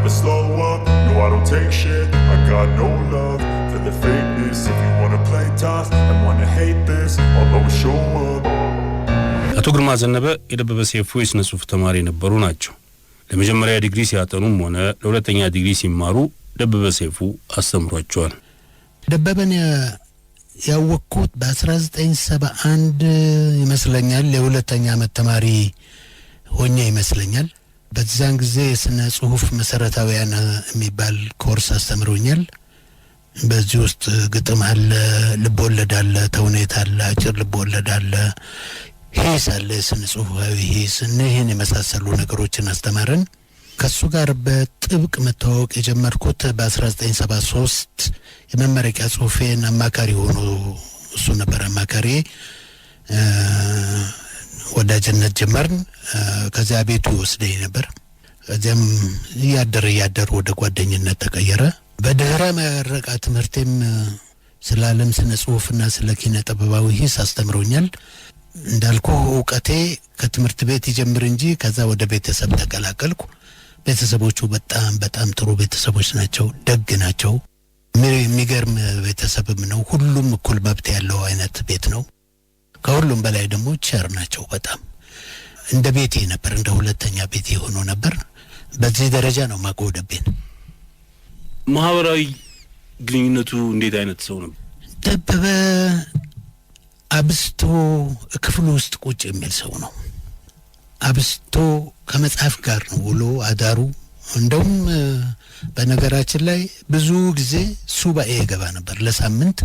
never slow up, no I don't take shit. I got no love for the fakeness. If you wanna play tough and wanna hate this, I'll always show up. አቶ ግርማ ዘነበ የደበበ ሰይፉ የስነ ጽሁፍ ተማሪ ነበሩ ናቸው። ለመጀመሪያ ዲግሪ ሲያጠኑም ሆነ ለሁለተኛ ዲግሪ ሲማሩ ደበበ ሰይፉ አስተምሯቸዋል። ደበበን ያወቅኩት በ1971 ይመስለኛል የሁለተኛ ዓመት ተማሪ ሆኜ ይመስለኛል። በዛን ጊዜ የስነ ጽሁፍ መሰረታዊያን የሚባል ኮርስ አስተምሮኛል። በዚህ ውስጥ ግጥም አለ፣ ልቦለድ አለ፣ ተውኔት አለ፣ አጭር ልቦለድ አለ፣ ሂስ አለ፣ ስነ ጽሁፋዊ ሂስ፣ እነዚህን የመሳሰሉ ነገሮችን አስተማረን። ከሱ ጋር በጥብቅ መተዋወቅ የጀመርኩት በ1973 የመመረቂያ ጽሁፌን አማካሪ ሆኖ እሱ ነበር አማካሪ። ወዳጅነት ጀመርን። ከዚያ ቤቱ ወስደኝ ነበር። ከዚያም እያደር ወደ ጓደኝነት ተቀየረ። በድህረ ምረቃ ትምህርቴም ስለ ዓለም ስነ ጽሁፍና ስለ ኪነ ጥበባዊ ሂስ አስተምሮኛል። እንዳልኩ ዕውቀቴ ከትምህርት ቤት ይጀምር እንጂ ከዛ ወደ ቤተሰብ ተቀላቀልኩ። ቤተሰቦቹ በጣም ጥሩ ቤተሰቦች ናቸው፣ ደግ ናቸው። የሚገርም ቤተሰብም ነው። ሁሉም እኩል መብት ያለው አይነት ቤት ነው። ከሁሉም በላይ ደግሞ ቸር ናቸው። በጣም እንደ ቤቴ ነበር፣ እንደ ሁለተኛ ቤቴ ሆኖ ነበር። በዚህ ደረጃ ነው ማቆደብን። ማህበራዊ ግንኙነቱ እንዴት አይነት ሰው ነው? ደበበ አብስቶ ክፍሉ ውስጥ ቁጭ የሚል ሰው ነው። አብስቶ ከመጽሐፍ ጋር ነው ውሎ አዳሩ። እንደውም በነገራችን ላይ ብዙ ጊዜ ሱባኤ ይገባ ነበር ለሳምንት።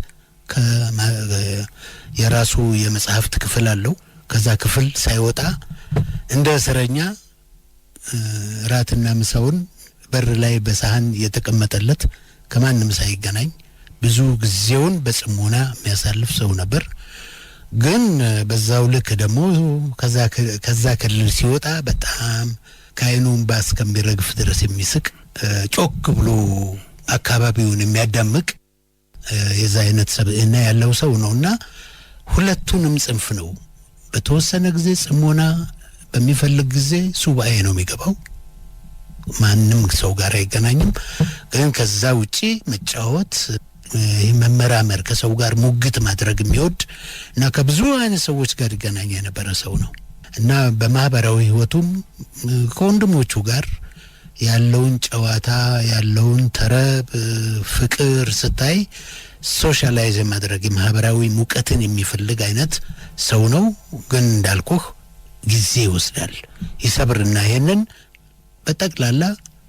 የራሱ የመጽሐፍት ክፍል አለው። ከዛ ክፍል ሳይወጣ እንደ እስረኛ ራትና ምሳውን በር ላይ በሳህን የተቀመጠለት ከማንም ሳይገናኝ ብዙ ጊዜውን በጽሞና የሚያሳልፍ ሰው ነበር። ግን በዛው ልክ ደግሞ ከዛ ክልል ሲወጣ በጣም ከአይኑም ባስከሚረግፍ ድረስ የሚስቅ ጮክ ብሎ አካባቢውን የሚያዳምቅ የዛ አይነት ሰብዕና ያለው ሰው ነውና ሁለቱንም ጽንፍ ነው። በተወሰነ ጊዜ ጽሞና በሚፈልግ ጊዜ ሱባኤ ነው የሚገባው። ማንም ሰው ጋር አይገናኝም። ግን ከዛ ውጪ መጫወት፣ መመራመር፣ ከሰው ጋር ሙግት ማድረግ የሚወድ እና ከብዙ አይነት ሰዎች ጋር ይገናኝ የነበረ ሰው ነው እና በማህበራዊ ህይወቱም ከወንድሞቹ ጋር ያለውን ጨዋታ ያለውን ተረብ ፍቅር ስታይ ሶሻላይዝ ማድረግ ማህበራዊ ሙቀትን የሚፈልግ አይነት ሰው ነው። ግን እንዳልኩህ ጊዜ ይወስዳል፣ ይሰብርና ይሄንን በጠቅላላ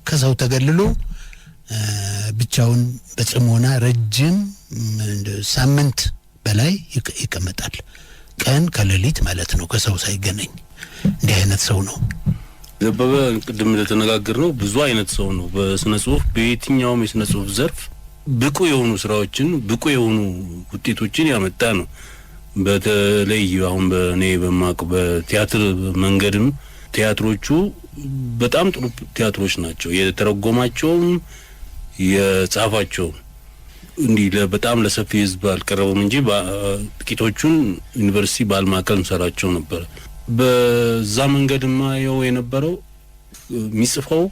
ከሰው ተገልሎ ብቻውን በጽሞና ረጅም ሳምንት በላይ ይቀመጣል። ቀን ከሌሊት ማለት ነው፣ ከሰው ሳይገናኝ። እንዲህ አይነት ሰው ነው ደበበ። ቅድም እንደተነጋገርነው ብዙ አይነት ሰው ነው። በስነ ጽሁፍ በየትኛውም የስነ ጽሁፍ ዘርፍ ብቁ የሆኑ ስራዎችን ብቁ የሆኑ ውጤቶችን ያመጣ ነው። በተለይ አሁን በእኔ በማውቀው በቲያትር መንገድም ቲያትሮቹ በጣም ጥሩ ቲያትሮች ናቸው። የተረጎማቸውም የጻፋቸው እንዲህ በጣም ለሰፊ ህዝብ አልቀረበም እንጂ ጥቂቶቹን ዩኒቨርሲቲ ባልማከል ሰራቸው ነበር። በዛ መንገድማ ያው የነበረው የሚጽፈው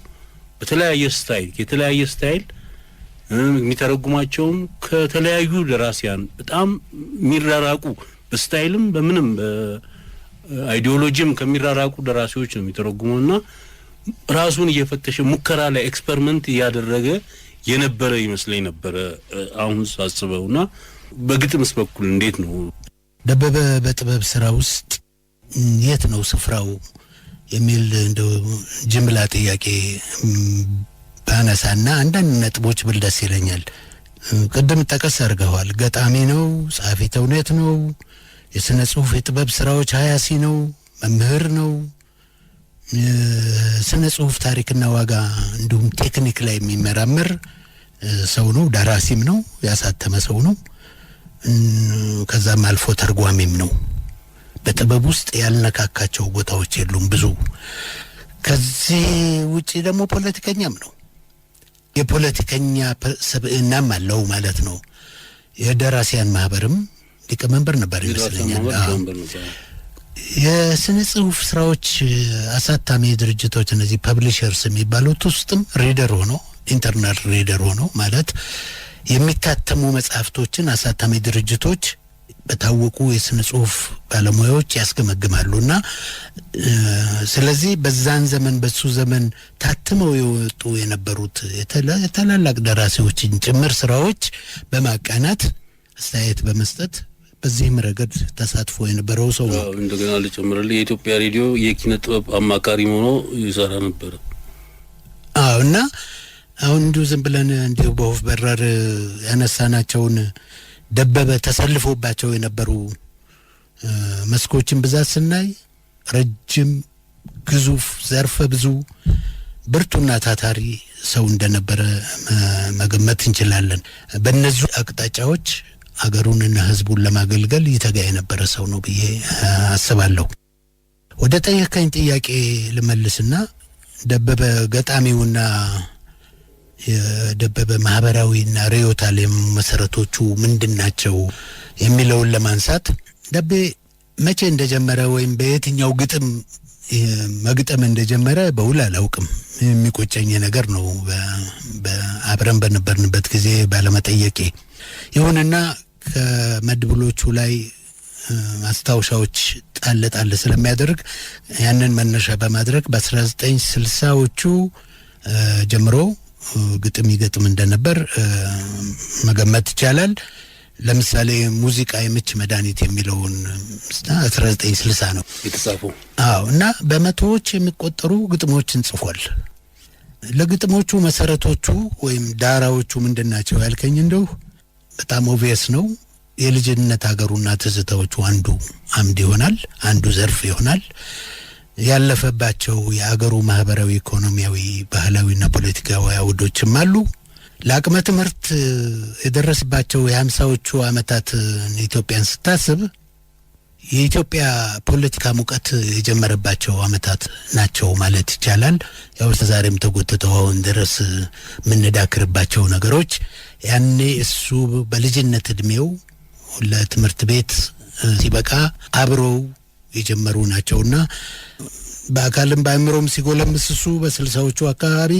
የተለያየ ስታይል የሚተረጉማቸውም ከተለያዩ ደራሲያን በጣም የሚራራቁ በስታይልም በምንም በአይዲዮሎጂም ከሚራራቁ ደራሲዎች ነው የሚተረጉመውና ራሱን እየፈተሸ ሙከራ ላይ ኤክስፐሪመንት ያደረገ የነበረ ይመስለኝ ነበር አሁን ሳስበውና። በግጥምስ በኩል እንዴት ነው ደበበ በጥበብ ስራ ውስጥ የት ነው ስፍራው የሚል እንደው ጅምላ ጥያቄ ባነሳና አንዳንድ ነጥቦች ብልደስ ይለኛል። ቅድም ጠቀስ አድርገዋል። ገጣሚ ነው፣ ጸሐፊ ተውኔት ነው፣ የስነ ጽሁፍ የጥበብ ስራዎች ሀያሲ ነው፣ መምህር ነው፣ ስነ ጽሁፍ ታሪክና ዋጋ እንዲሁም ቴክኒክ ላይ የሚመራመር ሰው ነው። ደራሲም ነው፣ ያሳተመ ሰው ነው። ከዛም አልፎ ተርጓሚም ነው። በጥበብ ውስጥ ያልነካካቸው ቦታዎች የሉም ብዙ። ከዚህ ውጪ ደግሞ ፖለቲከኛም ነው። የፖለቲከኛ ሰብዕናም አለው ማለት ነው። የደራሲያን ማህበርም ሊቀመንበር ነበር ይመስለኛል። የስነ ጽሁፍ ስራዎች አሳታሚ ድርጅቶች እነዚህ ፐብሊሸርስ የሚባሉት ውስጥም ሪደር ሆኖ ኢንተርናል ሪደር ሆኖ ማለት የሚታተሙ መጽሐፍቶችን አሳታሚ ድርጅቶች በታወቁ የስነ ጽሁፍ ባለሙያዎች ያስገመግማሉና ስለዚህ በዛን ዘመን በሱ ዘመን ታትመው የወጡ የነበሩት የተላላቅ ደራሲዎችን ጭምር ስራዎች በማቃናት አስተያየት በመስጠት በዚህም ረገድ ተሳትፎ የነበረው ሰው ነው። እንደገና ልጨምርልህ የኢትዮጵያ ሬዲዮ የኪነ ጥበብ አማካሪ ሆኖ ይሰራ ነበር። እና አሁን እንዲሁ ዝም ብለን እንዲሁ በወፍ በረር ያነሳናቸውን ደበበ ተሰልፎባቸው የነበሩ መስኮችን ብዛት ስናይ ረጅም ግዙፍ ዘርፈ ብዙ ብርቱና ታታሪ ሰው እንደነበረ መገመት እንችላለን። በእነዚህ አቅጣጫዎች አገሩንና ህዝቡን ለማገልገል ይተጋ የነበረ ሰው ነው ብዬ አስባለሁ። ወደ ጠየቀኝ ጥያቄ ልመልስና ደበበ ገጣሚውና የደበበ ማህበራዊና ርዕዮተ ዓለም መሰረቶቹ ምንድናቸው የሚለውን ለማንሳት ደቤ መቼ እንደጀመረ ወይም በየትኛው ግጥም መግጠም እንደጀመረ በውል አላውቅም። የሚቆጨኝ ነገር ነው በአብረን በነበርንበት ጊዜ ባለመጠየቄ። ይሁንና ከመድብሎቹ ላይ ማስታወሻዎች ጣል ስለሚያደርግ ያንን መነሻ በማድረግ በ1960ዎቹ ጀምሮ ግጥም ይገጥም እንደነበር መገመት ይቻላል። ለምሳሌ ሙዚቃ የምች መድኃኒት የሚለውን 1960 ነው የተጻፈው። እና በመቶዎች የሚቆጠሩ ግጥሞችን ጽፏል። ለግጥሞቹ መሰረቶቹ ወይም ዳራዎቹ ምንድናቸው ያልከኝ እንደው በጣም ኦብቪየስ ነው። የልጅነት ሀገሩና ትዝታዎቹ አንዱ አምድ ይሆናል፣ አንዱ ዘርፍ ይሆናል። ያለፈባቸው የአገሩ ማህበራዊ፣ ኢኮኖሚያዊ፣ ባህላዊና ፖለቲካዊ አውዶችም አሉ። ለአቅመ ትምህርት የደረሰባቸው የ50ዎቹ ዓመታት ኢትዮጵያን ስታስብ የኢትዮጵያ ፖለቲካ ሙቀት የጀመረባቸው ዓመታት ናቸው ማለት ይቻላል። ያው ዛሬም ተጎትተው አሁን ድረስ የምንዳክርባቸው ነገሮች ያኔ እሱ በልጅነት እድሜው ለትምህርት ቤት ሲበቃ አብረው የጀመሩ ናቸውና በአካልም በአእምሮም ሲጎለምስ እሱ በ60ዎቹ አካባቢ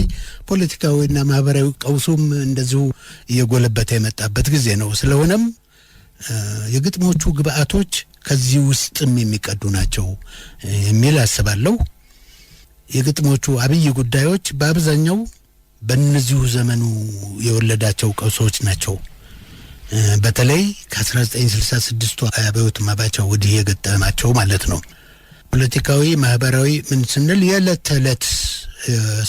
ፖለቲካዊና ማህበራዊ ቀውሱም እንደዚሁ እየጎለበተ የመጣበት ጊዜ ነው። ስለሆነም የግጥሞቹ ግብአቶች ከዚህ ውስጥም የሚቀዱ ናቸው የሚል አስባለሁ። የግጥሞቹ አብይ ጉዳዮች በአብዛኛው በእነዚሁ ዘመኑ የወለዳቸው ቀውሶች ናቸው። በተለይ ከ1966 አብዮት ማባቻ ወዲህ የገጠማቸው ማለት ነው። ፖለቲካዊ፣ ማህበራዊ ምን ስንል የዕለት ተዕለት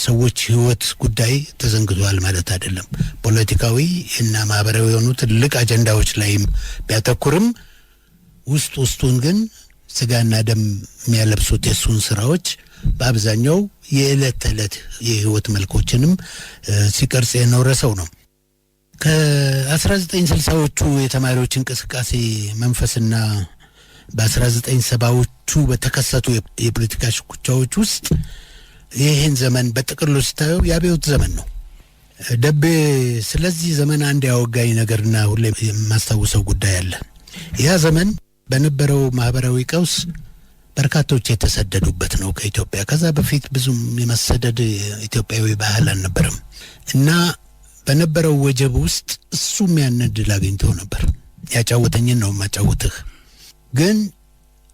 ሰዎች ህይወት ጉዳይ ተዘንግቷል ማለት አይደለም። ፖለቲካዊ እና ማህበራዊ የሆኑ ትልቅ አጀንዳዎች ላይ ቢያተኩርም ውስጡን ግን ስጋና ደም የሚያለብሱት የሱን ስራዎች በአብዛኛው የዕለት ተዕለት የህይወት መልኮችንም ሲቀርጽ የኖረ ሰው ነው። ከ1960ዎቹ የተማሪዎች እንቅስቃሴ መንፈስና በ1970ዎቹ በተከሰቱ የፖለቲካ ሽኩቻዎች ውስጥ ይህን ዘመን በጥቅሉ ስታየው የአብዮት ዘመን ነው። ደቤ ስለዚህ ዘመን አንድ ያወጋኝ ነገርና ሁሌ የማስታውሰው ጉዳይ አለ። ያ ዘመን በነበረው ማህበራዊ ቀውስ በርካቶች የተሰደዱበት ነው ከኢትዮጵያ። ከዛ በፊት ብዙም የመሰደድ ኢትዮጵያዊ ባህል አልነበረም እና በነበረው ወጀብ ውስጥ እሱም ያንን ድል አግኝቶ ነበር። ያጫወተኝን ነው ማጫወትህ። ግን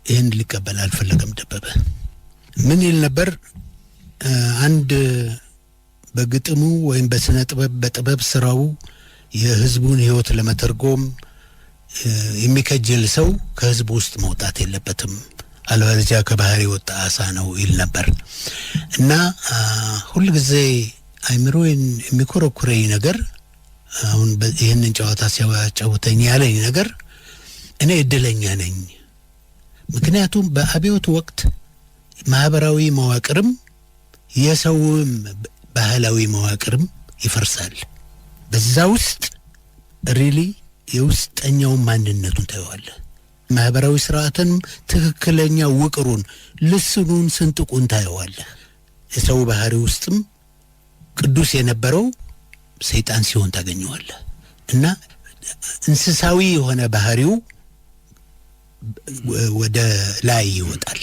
ይህን ሊቀበል አልፈለገም ደበበ። ምን ይል ነበር? አንድ በግጥሙ ወይም በስነ ጥበብ በጥበብ ስራው የህዝቡን ህይወት ለመተርጎም የሚከጅል ሰው ከህዝቡ ውስጥ መውጣት የለበትም፣ አለበለዚያ ከባህር የወጣ አሳ ነው ይል ነበር እና ሁልጊዜ አይምሮዬን የሚኮረኩረኝ ነገር አሁን ይህንን ጨዋታ ሲያጫውተኝ ያለኝ ነገር እኔ እድለኛ ነኝ። ምክንያቱም በአብዮት ወቅት ማህበራዊ መዋቅርም የሰውም ባህላዊ መዋቅርም ይፈርሳል። በዛ ውስጥ ሪሊ የውስጠኛው ማንነቱን ታየዋለህ። ማህበራዊ ስርዓትን ትክክለኛ ውቅሩን፣ ልስኑን፣ ስንጥቁን ታየዋለህ። የሰው ባህሪ ውስጥም ቅዱስ የነበረው ሰይጣን ሲሆን ታገኘዋለህ እና እንስሳዊ የሆነ ባህሪው ወደ ላይ ይወጣል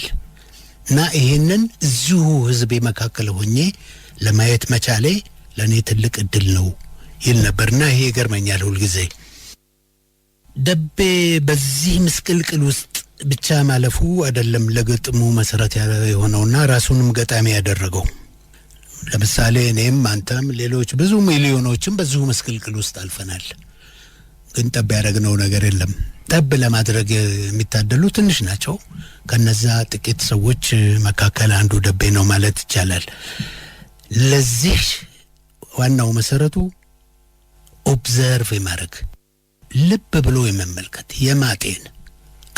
እና ይሄንን እዚሁ ህዝብ መካከል ሆኜ ለማየት መቻሌ ለኔ ትልቅ እድል ነው ይል ነበርና ይሄ ገርመኛል ሁሉ ጊዜ ደቤ በዚህ ምስቅልቅል ውስጥ ብቻ ማለፉ አይደለም ለግጥሙ መሰረት የሆነውና ራሱንም ገጣሚ ያደረገው ለምሳሌ እኔም አንተም ሌሎች ብዙ ሚሊዮኖችም በዚሁ ምስቅልቅል ውስጥ አልፈናል ግን ጠብ ያደረግነው ነገር የለም ጠብ ለማድረግ የሚታደሉ ትንሽ ናቸው ከነዛ ጥቂት ሰዎች መካከል አንዱ ደቤ ነው ማለት ይቻላል ለዚህ ዋናው መሰረቱ ኦብዘርቭ ማድረግ ልብ ብሎ የመመልከት የማጤን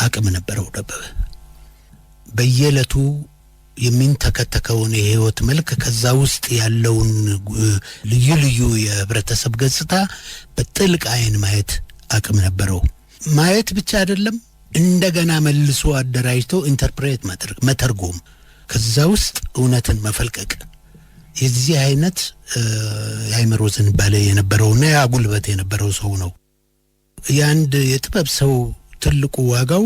አቅም ነበረው ደበበ በየለቱ የሚንተከተከውን የህይወት መልክ ከዛ ውስጥ ያለውን ልዩ ልዩ የህብረተሰብ ገጽታ በጥልቅ አይን ማየት አቅም ነበረው ማየት ብቻ አይደለም እንደገና መልሶ አደራጅቶ ኢንተርፕሬት ማድረግ መተርጎም ከዛ ውስጥ እውነትን መፈልቀቅ የዚህ አይነት የአይምሮ ዝንባሌ የነበረውና ያጉልበት የነበረው ሰው ነው ያንድ የጥበብ ሰው ትልቁ ዋጋው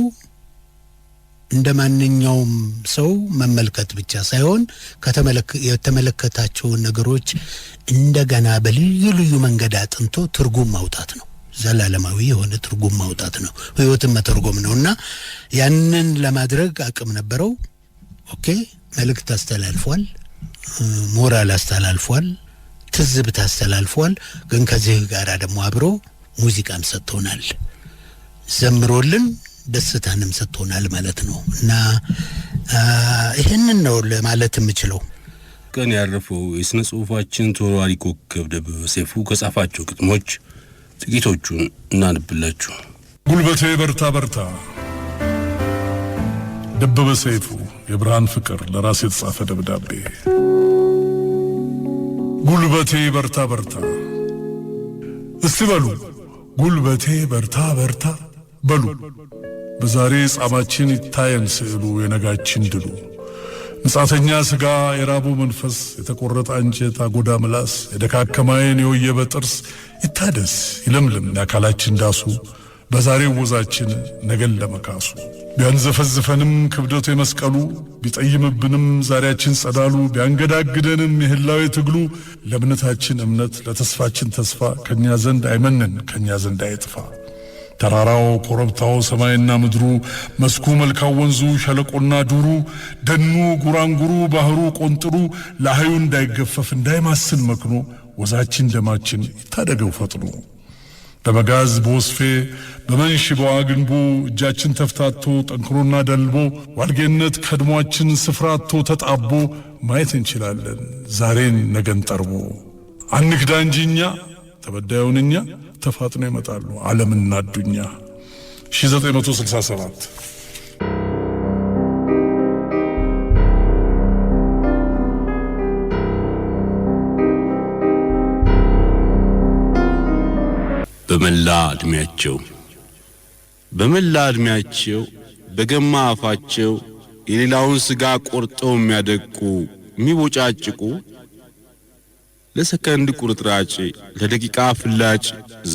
እንደማንኛውም ሰው መመልከት ብቻ ሳይሆን የተመለከታቸው ነገሮች እንደገና በልዩ ልዩ መንገድ አጥንቶ ትርጉም ማውጣት ነው ዘላለማዊ የሆነ ትርጉም ማውጣት ነው ህይወትን መተርጎም ነውና ያንን ለማድረግ አቅም ነበረው ኦኬ መልእክት አስተላልፏል ሞራል አስተላልፏል ትዝብት አስተላልፏል ግን ከዚህ ጋር ደግሞ አብሮ ሙዚቃም ሰጥቶናል ዘምሮልን ደስታንም ሰጥቶናል ማለት ነው እና ይሄንን ነው ለማለት የምችለው ቀን ያረፈው የስነ ጽሁፋችን ተወራሪ ኮከብ ደበበ ሰይፉ ከጻፋቸው ግጥሞች ጥቂቶቹን እናንብላችሁ ጉልበቴ በርታ በርታ ደበበ ሰይፉ የብርሃን ፍቅር ለራስ የተጻፈ ደብዳቤ ጉልበቴ በርታ በርታ እስቲ በሉ ጉልበቴ በርታ በርታ በሉ በዛሬ ጻማችን ይታየን ስዕሉ የነጋችን ድሉ ንጻተኛ ስጋ የራቡ መንፈስ የተቆረጠ አንጀት አጎዳ ምላስ የደካከማይን የወየበ ጥርስ ይታደስ ይለምልም ያካላችን ዳሱ በዛሬው ወዛችን ነገን ለመካሱ ቢያንዘፈዝፈንም ክብደቱ የመስቀሉ ቢጠይምብንም ዛሬያችን ጸዳሉ ቢያንገዳግደንም የህላዊ ትግሉ ለእምነታችን እምነት ለተስፋችን ተስፋ ከኛ ዘንድ አይመንን ከኛ ዘንድ አይጥፋ ተራራው ኮረብታው ሰማይና ምድሩ መስኩ መልካው ወንዙ ሸለቆና ዱሩ ደኑ ጉራንጉሩ ባህሩ ቆንጥሩ ለሃዩ እንዳይገፈፍ እንዳይማስል መክኖ ወዛችን ደማችን ይታደገው ፈጥኖ በመጋዝ በወስፌ በመንሽ በዋግንቦ እጃችን ተፍታቶ ጠንክሮና ደልቦ ዋልጌነት ከድሟችን ስፍራቶ ተጣቦ ማየት እንችላለን ዛሬን ነገን ጠርቦ አንክዳ እንጂኛ ተበዳዩንኛ ተፋጥኖ ይመጣሉ ዓለምና ዱኛ 1967 በመላ እድሜያቸው በገማ አፋቸው የሌላውን ስጋ ቆርጠው የሚያደቁ የሚቦጫጭቁ ለሰከንድ ቁርጥራጭ ለደቂቃ ፍላጭ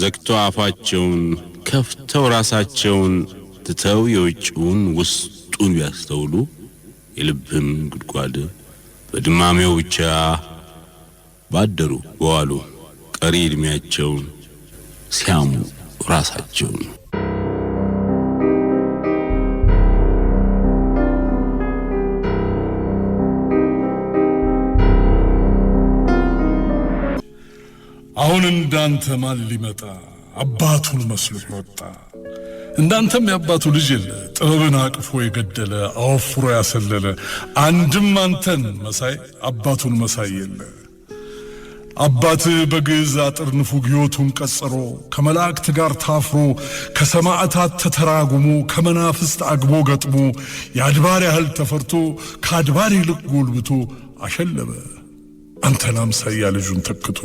ዘግተው አፋቸውን ከፍተው ራሳቸውን ትተው የውጭውን ውስጡን ቢያስተውሉ የልብም ጉድጓድ በድማሜው ብቻ ባደሩ በዋሉ ቀሪ እድሜያቸውን ሲያሙ ራሳቸውን አሁን እንዳንተ ማን ሊመጣ አባቱን መስሎ ወጣ እንዳንተም ያባቱ ልጅ የለ ጥበብን አቅፎ የገደለ አወፍሮ ያሰለለ አንድም አንተን መሳይ አባቱን መሳይ የለ አባት በግዝ አጥር ንፉግ ሕይወቱን ቀጽሮ ከመላእክት ጋር ታፍሮ ከሰማዕታት ተተራጉሞ ከመናፍስት አግቦ ገጥሞ የአድባር ያህል ተፈርቶ ከአድባር ይልቅ ጎልብቶ አሸለበ አንተን አምሳያ ልጁን ተክቶ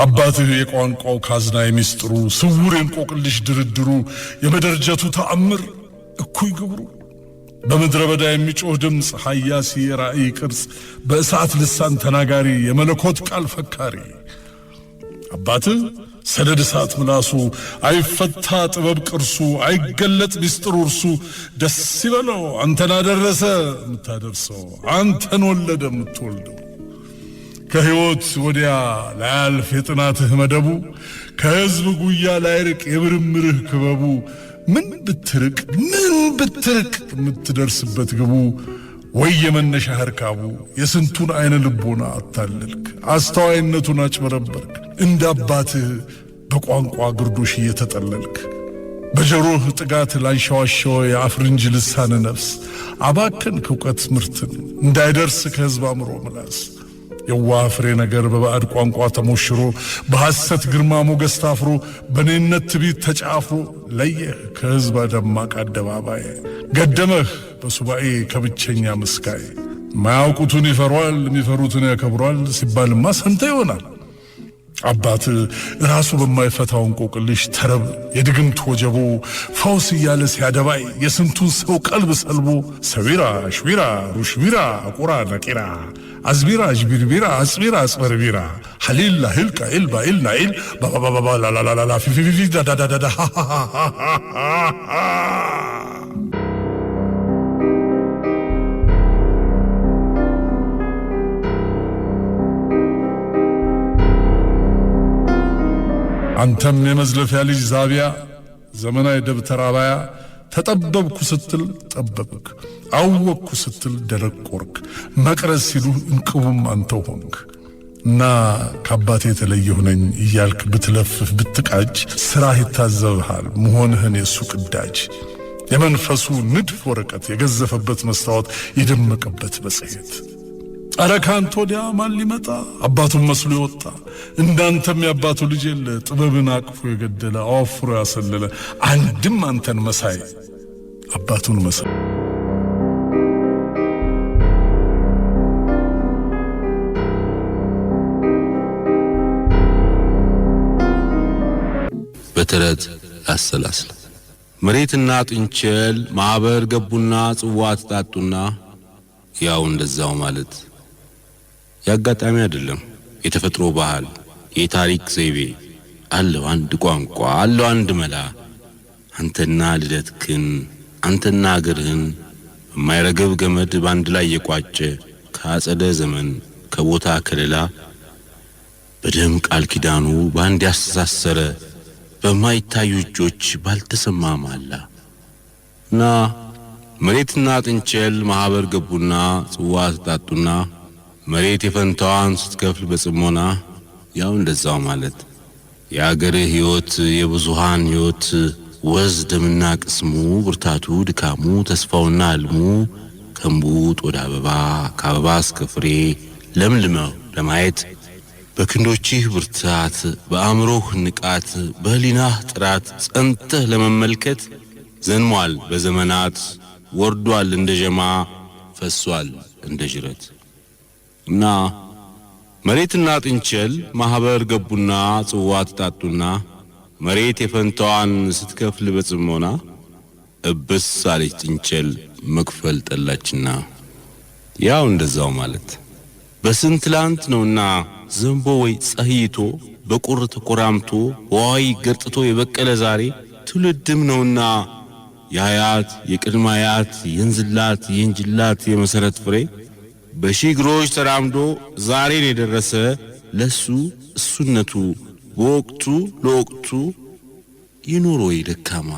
አባትህ የቋንቋው ካዝና የሚስጥሩ ስውር እንቆቅልሽ ድርድሩ የመደርጀቱ ተአምር እኩይ ግብሩ በመድረ በዳ የሚጮህ ድምጽ ሐያሲ የራእይ ቅርጽ በእሳት ልሳን ተናጋሪ የመለኮት ቃል ፈካሪ አባት ሰደድ እሳት ምላሱ አይፈታ ጥበብ ቅርሱ አይገለጥ ሚስጥሩ እርሱ ደስ ይበለው አንተን አደረሰ ምታደርሰው አንተን ወለደ ምትወልደው ከህይወት ወዲያ ላያልፍ የጥናትህ መደቡ ከህዝብ ጉያ ላይርቅ የምርምርህ ክበቡ ምን ብትርቅ ምትደርስበት ግቡ ወይ የመነሻ ህርካቡ የስንቱን አይነ ልቦና አታለልክ አስተዋይነቱን አጭበረበርክ እንደ አባትህ በቋንቋ ግርዶሽ እየተጠለልክ በጀሮህ ጥጋት ላንሻዋሻው የአፍርንጅ ልሳነ ነፍስ አባከንክ ዕውቀት ምርትን እንዳይደርስ ከህዝብ አምሮ ምላስ የዋህ ፍሬ ነገር በባዕድ ቋንቋ ተሞሽሮ በሐሰት ግርማ ሞገስ ታፍሮ በኔነት ትቢት ተጫፍሮ ለየህ ከህዝብ ደማቅ አደባባይ ገደመህ በሱባኤ ከብቸኛ መስካይ ማያውቁቱን ይፈሯል የሚፈሩትን ያከብሯል ሲባልማ ሰምተ ይሆናል አባት ራሱ በማይፈታው እንቆቅልሽ ተረብ የድግምት ወጀቦ ፈውስ እያለ ሲያደባይ የስንቱን ሰው ቀልብ ሰልቦ ሰዊራ ሽዊራ ሩሽዊራ አቁራ ነቂራ አዝቢራ ጅቢርቢራ አጽቢራ አጽበርቢራ ሐሊላ ህልቃ ኢልባ ኢልና ኢል ባባባባ ላላላላ ፊፊፊፊ ዳዳዳዳ አንተም የመዝለፊያ ልጅ ዛቢያ ዘመናዊ ደብተር አባያ ተጠበብኩ ስትል ጠበብክ አወቅኩ ስትል ደረቆርክ መቅረዝ ሲሉ እንቅቡም አንተው ሆንክ እና ከአባቴ የተለየሁ ነኝ እያልክ ብትለፍፍ ብትቃጅ ስራህ ይታዘብሃል መሆንህን የሱ ቅዳጅ የመንፈሱ ንድፍ ወረቀት የገዘፈበት መስታወት የደመቀበት መጽሔት አረ ካንተ ወዲያ ማን ሊመጣ አባቱን መስሎ ይወጣ እንዳንተም ያባቱ ልጅ የለ ጥበብን አቅፎ የገደለ አወፍሮ ያሰለለ አንድም አንተን መሳይ አባቱን መሳይ በተረት ያሰላስል መሬትና ጥንቸል ማህበር ገቡና ጽዋ ተጣጡና ያው እንደዛው ማለት ያጋጣሚ አይደለም የተፈጥሮ ባህል የታሪክ ዘይቤ አለው አንድ ቋንቋ አለው አንድ መላ አንተና ልደትክን አንተና አገርህን በማይረገብ ገመድ ባንድ ላይ የቋጨ ከአጸደ ዘመን ከቦታ ከለላ በደም ቃል ኪዳኑ ባንድ ያስተሳሰረ በማይታዩ እጆች ባልተሰማ ማላ እና መሬትና ጥንቸል ማህበር ገቡና ጽዋ ተጣጡና መሬት የፈንታዋን ስትከፍል በጽሞና ያው እንደዛው ማለት የአገርህ ህይወት የብዙሃን ህይወት ወዝ ደምና ቅስሙ ብርታቱ ድካሙ ተስፋውና ህልሙ ከእምቡጥ ወደ አበባ ከአበባ እስከ ፍሬ ለምልመው ለማየት በክንዶችህ ብርታት በአእምሮህ ንቃት በህሊናህ ጥራት ጸንተህ ለመመልከት ዘንሟል በዘመናት ወርዷል እንደ ጀማ ፈሷል እንደ ጅረት እና መሬትና ጥንቸል ማህበር ገቡና ጽዋ ተጣጡና መሬት የፈንታዋን ስትከፍል በጽሞና እብስ አለች ጥንቸል መክፈል ጠላችና ያው እንደዛው ማለት በስንት ላንት ነውና ዘንቦ ወይ ጸህይቶ በቁር ተቆራምቶ ዋይ ገርጥቶ የበቀለ ዛሬ ትውልድም ነውና ያያት የቅድማያት የንዝላት የንጅላት የመሰረት ፍሬ በሺግሮች ተራምዶ ዛሬን የደረሰ ለሱ እሱነቱ በወቅቱ ለወቅቱ ይኖር ወይ ደካማ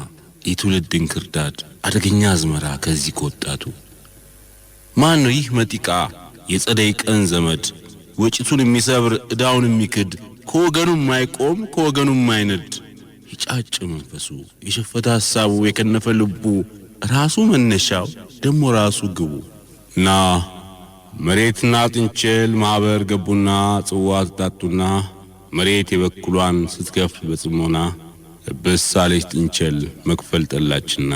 የትውልድ እንክርዳድ አደገኛ አዝመራ ከዚህ ከወጣቱ ማን ነው ይህ መጢቃ የጸደይ ቀን ዘመድ ወጪቱን የሚሰብር እዳውን የሚክድ ከወገኑ የማይቆም ከወገኑ የማይነድ ይጫጭ መንፈሱ የሸፈተ ሐሳቡ የከነፈ ልቡ ራሱ መነሻው ደሞ ራሱ ግቡ እና መሬትና ጥንቸል ማህበር ገቡና ጽዋ ተጣጡና መሬት የበኩሏን ስትከፍል በጽሞና በሳለች ጥንቸል መክፈል ጠላችና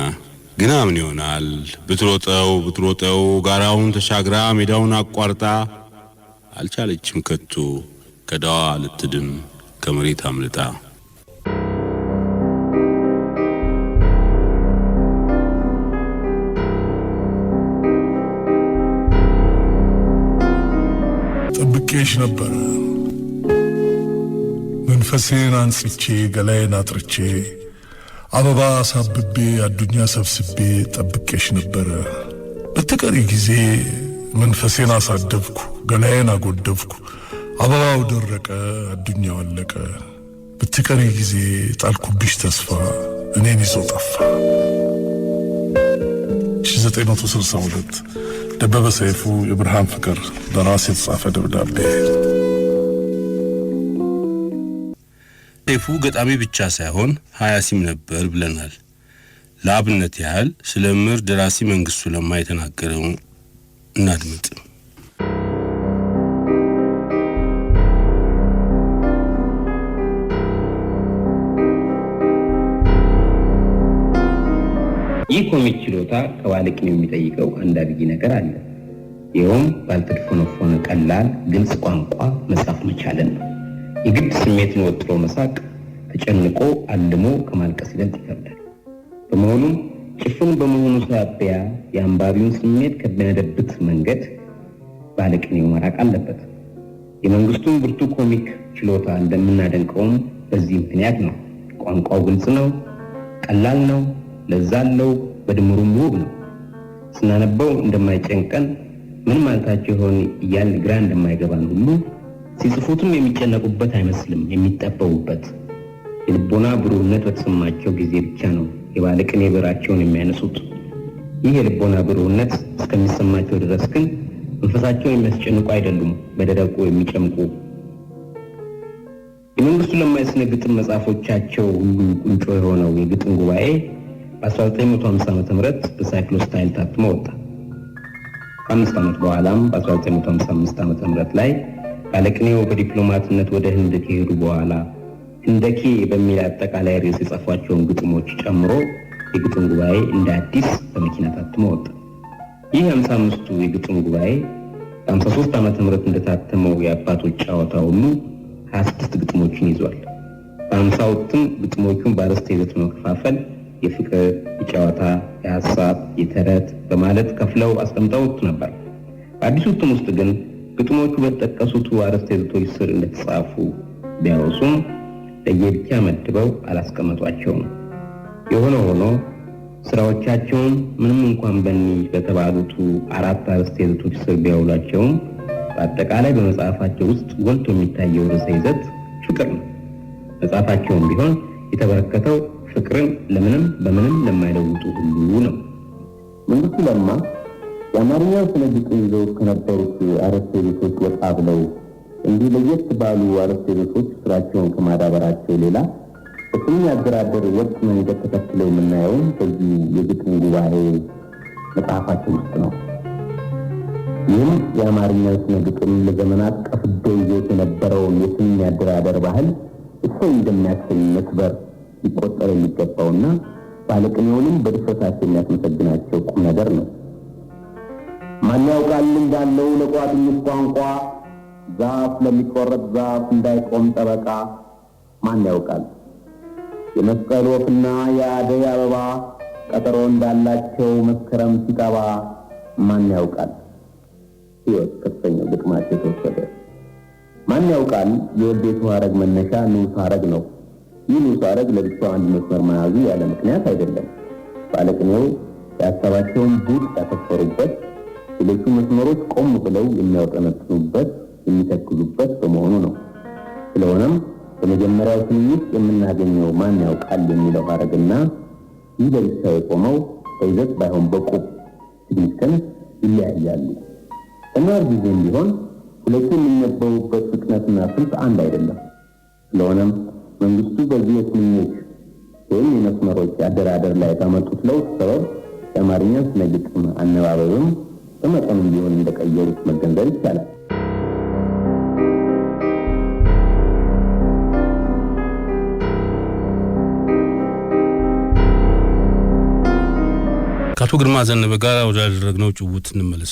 ግና ምን ይሆናል ብትሮጠው ጋራውን ተሻግራ ሜዳውን አቋርጣ አልቻለችም ከቶ ከዳዋ ልትድን ከመሬት አምልጣ ጠብቄሽ ነበር መንፈሴን አንጽቼ ገላዬን አጥርቼ አበባ ሳብቤ አዱኛ ሰብስቤ ጠብቄሽ ነበረ በተቀሪ ጊዜ መንፈሴን አሳደብኩ ገላዬን አጎደብኩ አበባው ደረቀ አዱኛው አለቀ በተቀሪ ጊዜ ጣልኩብሽ ተስፋ እኔን ይዞ ጠፋ 1962 ደበበ ሰይፉ የብርሃን ፍቅር ለራስ የተጻፈ ደብዳቤ ሰይፉ ገጣሚ ብቻ ሳይሆን ሀያሲም ነበር ብለናል ለአብነት ያህል ስለ ምር ደራሲ መንግስቱ ለማ የተናገረው እናድምጥ ይህ ኮሚክ ችሎታ ከዋልቅን የሚጠይቀው አንድ አብይ ነገር አለ ይኸውም ባልተደፈነፈነ ቀላል ግልጽ ቋንቋ መጻፍ መቻልን ነው የግድ ስሜትን ወጥሮ መሳቅ ተጨንቆ አልሞ ከማልቀስ ይበልጥ ይከብዳል በመሆኑም ጭፍን በመሆኑ ሳቢያ የአንባቢውን ስሜት ከሚያደብት መንገድ ባልቅኔው መራቅ አለበት የመንግስቱን ብርቱ ኮሚክ ችሎታ እንደምናደንቀውም በዚህ ምክንያት ነው ቋንቋው ግልጽ ነው ቀላል ነው ለዛለው በድምሩም ውብ ነው ስናነበው እንደማይጨንቀን ምን ማለታቸው ይሆን እያልን ግራ እንደማይገባን ሁሉ ሲጽፉትም የሚጨነቁበት አይመስልም የሚጠበቡበት የልቦና ብሩህነት በተሰማቸው ጊዜ ብቻ ነው የባለቅኔ ብዕራቸውን የሚያነሱት ይህ የልቦና ብሩህነት እስከሚሰማቸው ድረስ ግን መንፈሳቸውን የሚያስጨንቁ አይደሉም በደረቁ የሚጨምቁ የመንግስቱ ለማ የስነ ግጥም መጽሐፎቻቸው ሁሉ ቁንጮ የሆነው የግጥም ጉባኤ በ1950 ዓመተ ምህረት በሳይክሎስታይል ታትሞ ወጣ 5 ዓመት በኋላም በ1955 ዓመተ ምህረት ላይ ባለቅኔው በዲፕሎማትነት ወደ ህንድ ከሄዱ በኋላ ህንደኬ በሚል አጠቃላይ ርዕስ የጻፏቸውን ግጥሞች ጨምሮ የግጥም ጉባኤ እንደ አዲስ በመኪና ታትሞ ወጣ ይህ 55ቱ የግጥም ጉባኤ በ53 ዓመተ ምህረት እንደታተመው የአባቶች ጨዋታ ሁሉ 26 ግጥሞችን ይዟል በ50ቱም ግጥሞቹን በአርዕስተ ይዘት መከፋፈል የፍቅር የጨዋታ የሐሳብ የተረት በማለት ከፍለው አስቀምጠውት ነበር በአዲሱ እትም ውስጥ ግን ግጥሞቹ በተጠቀሱት አርዕስተ ይዘቶች ስር እንደተጻፉ ቢያወሱም ለየብቻ መድበው አላስቀመጧቸውም የሆነ ሆኖ ስራዎቻቸውን ምንም እንኳን በእነዚህ በተባሉት አራት አርዕስተ ይዘቶች ስር ቢያውሏቸውም በአጠቃላይ በመጽሐፋቸው ውስጥ ጎልቶ የሚታየው ርዕሰ ይዘት ፍቅር ነው መጽሐፋቸውም ቢሆን የተበረከተው ፍቅርን ለምንም በምንም ለማይለውጡ ሁሉ ነው መንግስቱ ለማ የአማርኛ ስነ ግጥም ይዘው ከነበሩት አርዕስተ ይዘቶች ወጣ ብለው እንዲህ ለየት ባሉ አርዕስተ ይዘቶች ስራቸውን ከማዳበራቸው ሌላ በስንኝ አደራደር ወጥ መንገድ ተከትለው የምናየው በዚህ የግጥም ጉባኤ መጽሐፋቸው ውስጥ ነው ይህም የአማርኛ ስነ ግጥም ለዘመናት ቀፍዶ ይዞት የነበረውን የስንኝ አደራደር ባህል እሰይ እንደሚያሰኝ መስበር ሊቆጠር የሚገባውና ባለቅኔውንም በድፍረታቸው የሚያስመሰግናቸው ቁም ነገር ነው ማን ያውቃል እንዳለው ለቋጥኝት ቋንቋ ዛፍ ለሚቆረጥ ዛፍ እንዳይቆም ጠበቃ ማን ያውቃል የመስቀል ወፍና የአደይ አበባ ቀጠሮ እንዳላቸው መስከረም ሲጠባ ማን ያውቃል ሕይወት ከተሰኘው ግጥማቸው ተወሰደ ማን ያውቃል የወዴቱ ሐረግ መነሻ ንዑስ ሐረግ ነው ይህ ንዑስ ሐረግ ለብቻው አንድ መስመር መያዙ ያለ ምክንያት አይደለም ባለቅኔው የሀሳባቸውን ቡጥ ያተኮሩበት ሌሎቹ መስመሮች ቆም ብለው የሚያወጠነጥኑበት የሚተክሉበት በመሆኑ ነው ስለሆነም በመጀመሪያው ስንኝ የምናገኘው ማን ያውቃል የሚለው ሐረግና ይህ ለብቻው የቆመው በይዘት ባይሆን በቁብ ሲግኒፊካንስ ይለያያሉ በኖር ጊዜም ቢሆን ሁለቱም የሚነበቡበት ፍጥነትና ስልት አንድ አይደለም ስለሆነም መንግስቱ በዚህ የስንኞች ወይም የመስመሮች አደራደር ላይ ባመጡት ለውጥ ሰበብ የአማርኛ ስነ ግጥም አነባበብም በመጠኑ ቢሆን እንደቀየሩት መገንዘብ ይቻላል ከአቶ ግርማ ዘነበ ጋር ወዳደረግነው ጭውውት እንመለስ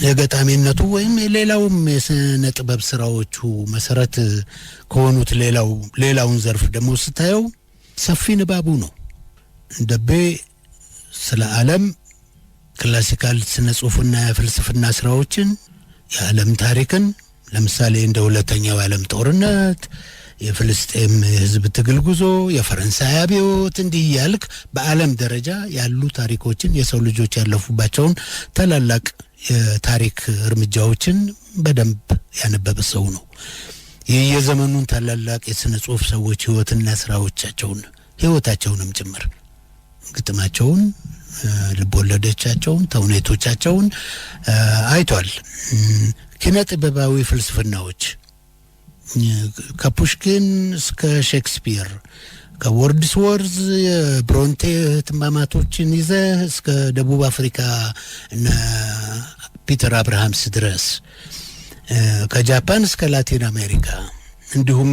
የገጣሚነቱ ወይም ሌላውም የስነ ጥበብ ስራዎቹ መሰረት ከሆኑት ሌላውን ዘርፍ ደግሞ ስታየው ሰፊ ንባቡ ነው እንደበ ስለ ዓለም ክላሲካል ስነ ጽሁፍና የፍልስፍና ስራዎችን፣ የዓለም ታሪክን ለምሳሌ እንደ ሁለተኛው ዓለም ጦርነት፣ የፍልስጤም የህዝብ ትግል ጉዞ፣ የፈረንሳይ አብዮት እንዲህ ያልክ በዓለም ደረጃ ያሉ ታሪኮችን የሰው ልጆች ያለፉባቸውን ታላላቅ የታሪክ እርምጃዎችን በደንብ ያነበበ ሰው ነው። የየዘመኑን ታላላቅ የስነ ጽሁፍ ሰዎች ህይወትና ስራዎቻቸውን ህይወታቸውንም ጭምር ግጥማቸውን፣ ልቦለዶቻቸውን፣ ተውኔቶቻቸውን አይቷል። ኪነ ጥበባዊ ፍልስፍናዎች ከፑሽኪን እስከ ሼክስፒር፣ ከወርድስወርዝ የብሮንቴ ህትማማቶችን ይዘህ እስከ ደቡብ አፍሪካ እና ፒተር አብርሃምስ ድረስ፣ ከጃፓን እስከ ላቲን አሜሪካ እንዲሁም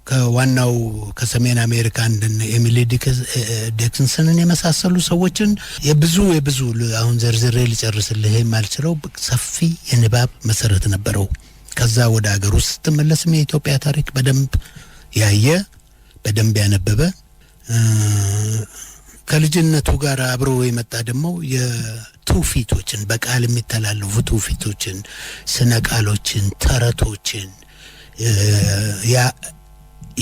ከዋናው ከሰሜን አሜሪካ እንደነ ኤሚሊ ዲክንሰንን የመሳሰሉ ሰዎችን የብዙ አሁን ዘርዝሬ ሊጨርስልህ የማልችለው ሰፊ የንባብ መሰረት ነበረው። ከዛ ወደ ሀገር ውስጥ ስትመለስም የኢትዮጵያ ታሪክ በደንብ ያየ በደንብ ያነበበ፣ ከልጅነቱ ጋር አብሮ የመጣ ደግሞ የትውፊቶችን በቃል የሚተላለፉ ትውፊቶችን፣ ስነ ቃሎችን፣ ተረቶችን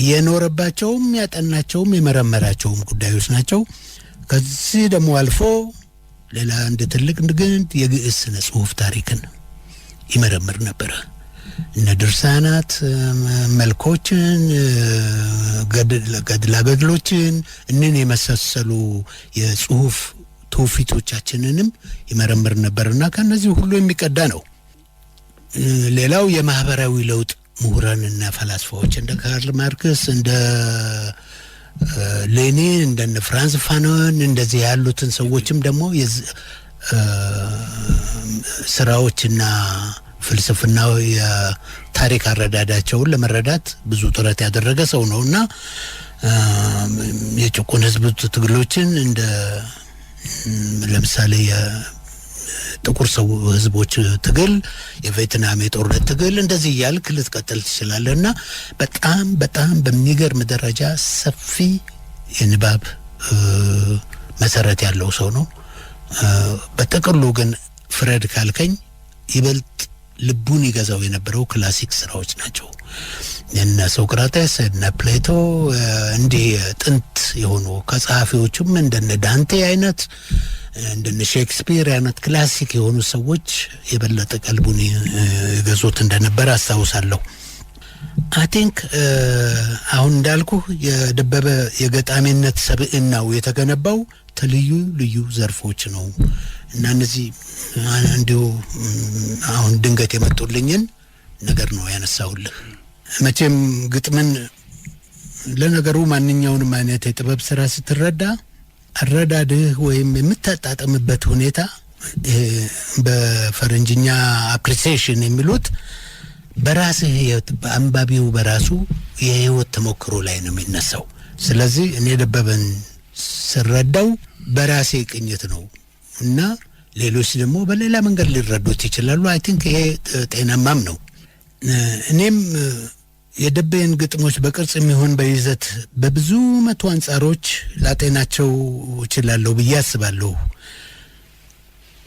የኖረባቸውም ያጠናቸውም የመረመራቸውም ጉዳዮች ናቸው። ከዚህ ደግሞ አልፎ ሌላ አንድ ትልቅ ግን የግዕዝ ስነ ጽሁፍ ታሪክን ይመረምር ነበረ። እነ ድርሳናት መልኮችን፣ ገድላገድሎችን እንን የመሳሰሉ የጽሁፍ ትውፊቶቻችንንም ይመረምር ነበርና ከነዚህ ሁሉ የሚቀዳ ነው። ሌላው የማህበራዊ ለውጥ ምሁራንና ፈላስፋዎች እንደ ካርል ማርክስ፣ እንደ ሌኒን፣ እንደ ፍራንስ ፋኖን እንደዚህ ያሉትን ሰዎችም ደግሞ ስራዎችና ፍልስፍናው የታሪክ አረዳዳቸውን ለመረዳት ብዙ ጥረት ያደረገ ሰው ነውና የጭቁን ህዝብ ትግሎችን እንደ ለምሳሌ የጥቁር ሰው ህዝቦች ትግል፣ የቬትናም የጦርነት ትግል እንደዚህ ያልክ ልትቀጥል ትችላለህና በጣም በሚገርም ደረጃ ሰፊ የንባብ መሰረት ያለው ሰው ነው። በጥቅሉ ግን ፍረድ ካልከኝ ይበልጥ ልቡን ይገዛው የነበረው ክላሲክ ስራዎች ናቸው። እነ ሶቅራቴስ፣ እነ ፕሌቶ እንዲህ ጥንት የሆኑ ከጸሐፊዎቹም እንደነ ዳንቴ አይነት እንደነ ሼክስፒር አይነት ክላሲክ የሆኑ ሰዎች የበለጠ ቀልቡን ይገዙት እንደነበር አስታውሳለሁ። አይ ቲንክ አሁን እንዳልኩ የደበበ የገጣሚነት ሰብዕናው የተገነባው ተልዩ ልዩ ዘርፎች ነው እና እነዚህ እንዲሁ አሁን ድንገት የመጡልኝን ነገር ነው ያነሳውልህ። መቼም ግጥምን ለነገሩ ማንኛውንም አይነት የጥበብ ስራ ስትረዳ አረዳድህ ወይም የምታጣጥምበት ሁኔታ በፈረንጅኛ አፕሪሲዬሽን የሚሉት በራስህ በአንባቢው በራሱ የህይወት ተሞክሮ ላይ ነው የሚነሳው። ስለዚህ እኔ ደበበን ስረዳው በራሴ ቅኝት ነው እና ሌሎች ደግሞ በሌላ መንገድ ሊረዱት ይችላሉ። አይ ቲንክ ይሄ ጤናማም ነው። እኔም የደበበን ግጥሞች በቅርጽ የሚሆን በይዘት በብዙ መቶ አንጻሮች ላጤናቸው እችላለሁ ብዬ አስባለሁ፣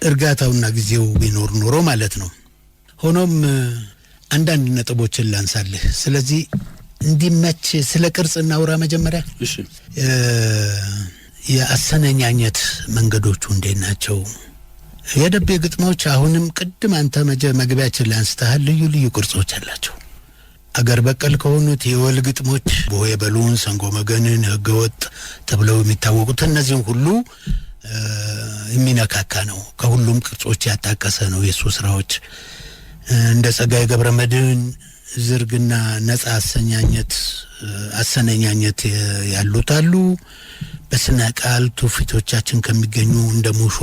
እርጋታውና ጊዜው ቢኖር ኖሮ ማለት ነው። ሆኖም አንዳንድ ነጥቦችን ላንሳልህ። ስለዚህ እንዲመች ስለ ቅርጽ እናውራ መጀመሪያ። እሺ፣ የአሰነኛኘት መንገዶቹ እንዴት ናቸው? የደቤ ግጥሞች አሁንም ቅድም አንተ መግቢያችን ላይ አንስተሃል፣ ልዩ ልዩ ቅርጾች አላቸው። አገር በቀል ከሆኑት የወል ግጥሞች ቦሄ በሉን፣ ሰንጎ መገንን፣ ህገወጥ ተብለው የሚታወቁት እነዚህም ሁሉ የሚነካካ ነው። ከሁሉም ቅርጾች ያጣቀሰ ነው የሱ ስራዎች። እንደ ጸጋዬ ገብረ መድኅን ዝርግና ነጻ አሰነኛኘት ያሉት አሉ። በስነ ቃል ትውፊቶቻችን ከሚገኙ እንደ ሙሾ፣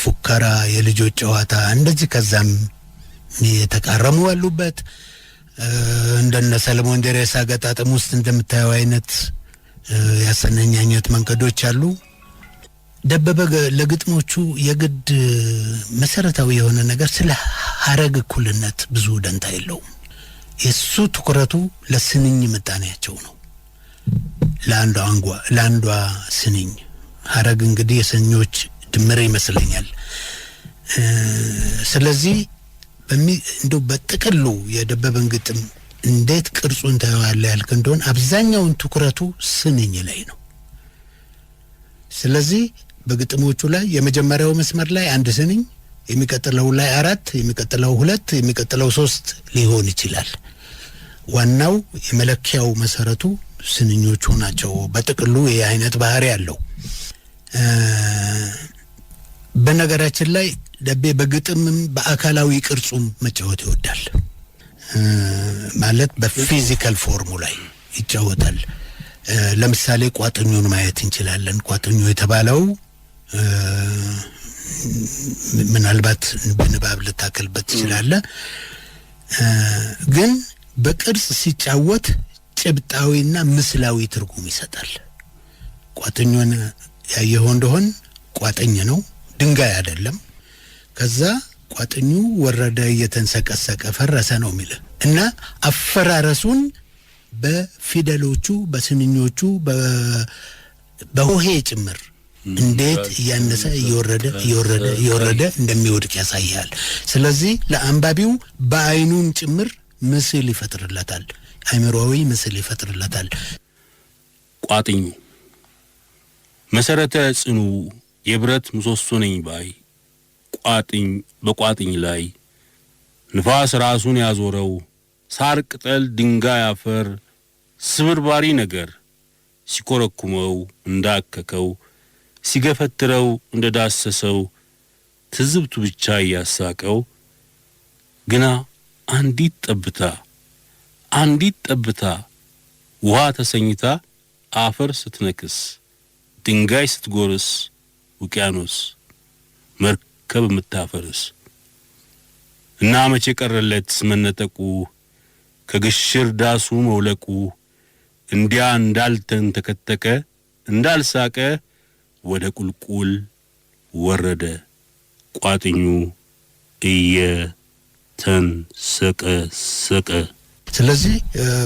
ፉከራ፣ የልጆች ጨዋታ እንደዚህ ከዛም የተቃረሙ አሉበት። እንደነ ሰለሞን ደሬሳ ገጣጥም ውስጥ እንደምታየው አይነት ያሰነኛኘት መንገዶች አሉ። ደበበ ለግጥሞቹ የግድ መሰረታዊ የሆነ ነገር ስለ ሀረግ እኩልነት ብዙ ደንታ የለውም። የሱ ትኩረቱ ለስንኝ ምጣኔያቸው ነው። ለአንዷ ስንኝ ሐረግ እንግዲህ የስንኞች ድምር ይመስለኛል። ስለዚህ እንደው በጥቅሉ የደበበን ግጥም እንዴት ቅርጹን ታየዋለህ ያልክ እንደሆነ አብዛኛውን ትኩረቱ ስንኝ ላይ ነው። ስለዚህ በግጥሞቹ ላይ የመጀመሪያው መስመር ላይ አንድ ስንኝ፣ የሚቀጥለው ላይ 4፣ የሚቀጥለው 2፣ የሚቀጥለው 3 ሊሆን ይችላል። ዋናው የመለኪያው መሰረቱ ስንኞቹ ናቸው። በጥቅሉ ይሄ አይነት ባህሪ ያለው በነገራችን ላይ ደቤ በግጥምም በአካላዊ ቅርጹም መጫወት ይወዳል። ማለት በፊዚካል ፎርሙ ላይ ይጫወታል። ለምሳሌ ቋጥኙን ማየት እንችላለን። ቋጥኙ የተባለው ምናልባት በንባብ ልታከልበት ትችላለህ፣ ግን በቅርጽ ሲጫወት ጭብጣዊና ምስላዊ ትርጉም ይሰጣል። ቋጥኙን ያየኸው እንደሆን ቋጥኝ ነው፣ ድንጋይ አይደለም። ከዛ ቋጥኙ ወረደ እየተንሰቀሰቀ ፈረሰ ነው የሚል እና አፈራረሱን በፊደሎቹ በስንኞቹ በሆሄ ጭምር እንዴት እያነሰ እየወረደ እንደሚወድቅ ያሳያል። ስለዚህ ለአንባቢው በአይኑም ጭምር ምስል ይፈጥርለታል፣ አይምሮዊ ምስል ይፈጥርለታል። ቋጥኙ መሰረተ ጽኑ የብረት ምሰሶ ነኝ ባይ ቋጥኝ በቋጥኝ ላይ ንፋስ ራሱን ያዞረው ሳር ቅጠል ድንጋይ አፈር ስብርባሪ ነገር ሲኮረኩመው እንዳከከው ሲገፈትረው እንደዳሰሰው ትዝብቱ ብቻ ያሳቀው ግና አንዲት ጠብታ ውሃ ተሰኝታ አፈር ስትነክስ ድንጋይ ስትጎርስ ውቅያኖስ መርከብ የምታፈርስ እና መቼ ቀረለት መነጠቁ ከግሽር ዳሱ መውለቁ እንዲያ እንዳልተንተከተከ እንዳልሳቀ ወደ ቁልቁል ወረደ ቋጥኙ እየተንሰቀሰቀ። ስለዚህ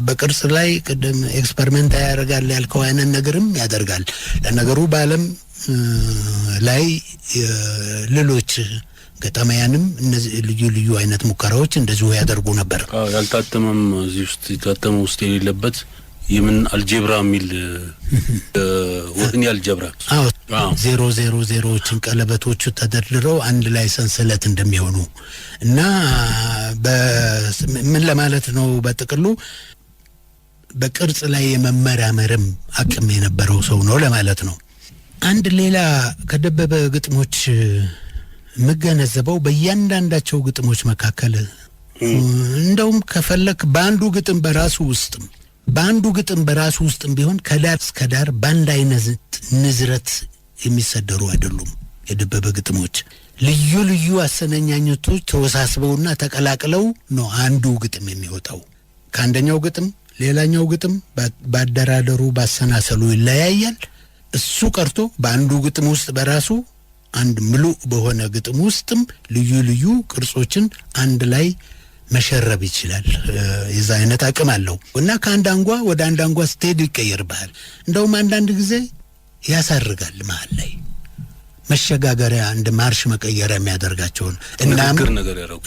በቅርጽ ላይ ቅድም ኤክስፐሪመንት ያደርጋል ያልከው አይነት ነገርም ያደርጋል። ለነገሩ በዓለም ላይ ሌሎች ገጣሚያንም እነዚህ ልዩ አይነት ሙከራዎች እንደዚሁ ያደርጉ ነበር። ያልታተመም እዚህ ውስጥ የታተመ ውስጥ የሌለበት የምን አልጀብራ የሚል ወህኒ አልጀብራ 000ዎችን ቀለበቶቹ ተደርድረው አንድ ላይ ሰንሰለት እንደሚሆኑ እና ምን ለማለት ነው በጥቅሉ በቅርጽ ላይ የመመራመርም አቅም የነበረው ሰው ነው ለማለት ነው። አንድ ሌላ ከደበበ ግጥሞች መገነዘበው በእያንዳንዳቸው ግጥሞች መካከል እንደውም ከፈለክ በአንዱ ግጥም በራሱ ውስጥም ቢሆን ከዳር እስከ ዳር በአንድ አይነት ንዝረት የሚሰደሩ አይደሉም። የደበበ ግጥሞች ልዩ አሰናኛኞቶች ተወሳስበውና ተቀላቅለው ነው አንዱ ግጥም የሚወጣው። ከአንደኛው ግጥም ሌላኛው ግጥም ባደራደሩ ባሰናሰሉ ይለያያል። እሱ ቀርቶ በአንዱ ግጥም ውስጥ በራሱ አንድ ምሉእ በሆነ ግጥም ውስጥም ልዩ ቅርጾችን አንድ ላይ መሸረብ ይችላል። የዛ አይነት አቅም አለው እና ከአንድ አንጓ ወደ አንድ አንጓ ስትሄድ ይቀየርብሃል። እንደውም አንዳንድ ጊዜ ያሳርጋል መሀል ላይ መሸጋገሪያ እንደ ማርሽ መቀየሪያ የሚያደርጋቸውን ንግግር ነገር ያደርጉ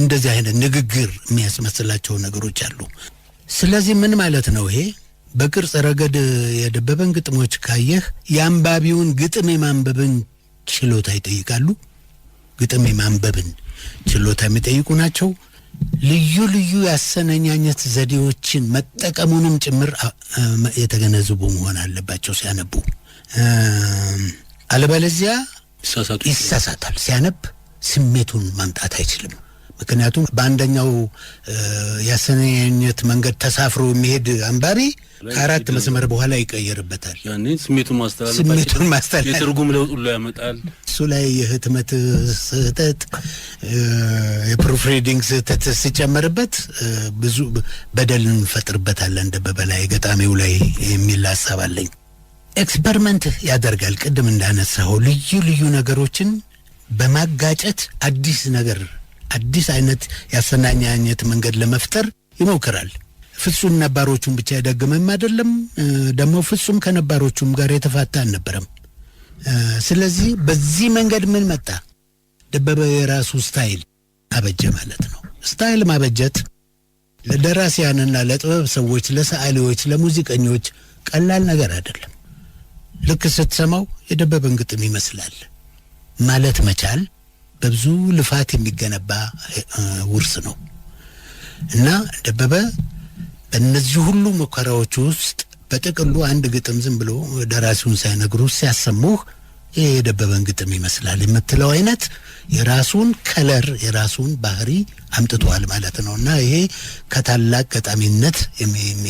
እንደዚህ አይነት ንግግር የሚያስመስላቸው ነገሮች አሉ። ስለዚህ ምን ማለት ነው ይሄ? በቅርጽ ረገድ የደበበን ግጥሞች ካየህ የአንባቢውን ግጥም የማንበብን ችሎታ ይጠይቃሉ። ግጥም የማንበብን ችሎታ የሚጠይቁ ናቸው። ልዩ ያሰናኛኘት ዘዴዎችን መጠቀሙንም ጭምር የተገነዘቡ መሆን አለባቸው ሲያነቡ። አለበለዚያ ይሳሳታል። ሲያነብ ስሜቱን ማምጣት አይችልም። ምክንያቱም በአንደኛው ያሰናኛኘት መንገድ ተሳፍሮ የሚሄድ አንባቢ ከአራት መስመር በኋላ ይቀየርበታል። ያኔ ስሜቱን ማስተላለፍ የትርጉም ለውጥ ሁሉ ያመጣል። እሱ ላይ የህትመት ስህተት የፕሩፍሪዲንግ ስህተት ሲጨመርበት ብዙ በደል እንፈጥርበታለን ደበበ ላይ ገጣሚው ላይ የሚል ሀሳብ አለኝ። ኤክስፐሪመንት ያደርጋል። ቅድም እንዳነሳው ልዩ ነገሮችን በማጋጨት አዲስ አይነት ያሰናኛኘት መንገድ ለመፍጠር ይሞክራል። ፍጹም ነባሮቹን ብቻ ያደግመም አይደለም፣ ደግሞ ፍጹም ከነባሮቹም ጋር የተፋታ አልነበረም። ስለዚህ በዚህ መንገድ ምን መጣ? ደበበ የራሱ ስታይል አበጀ ማለት ነው። ስታይል ማበጀት ለደራሲያንና ለጥበብ ሰዎች፣ ለሰዓሊዎች፣ ለሙዚቀኞች ቀላል ነገር አይደለም። ልክ ስትሰማው የደበበን ግጥም ይመስላል ማለት መቻል በብዙ ልፋት የሚገነባ ውርስ ነው እና ደበበ በእነዚህ ሁሉ ሙከራዎች ውስጥ በጥቅሉ አንድ ግጥም ዝም ብሎ ደራሲውን ሳይነግሩ ሲያሰሙህ ይሄ የደበበን ግጥም ይመስላል የምትለው አይነት የራሱን ከለር የራሱን ባህሪ አምጥቷል ማለት ነውና ይሄ ከታላቅ ገጣሚነት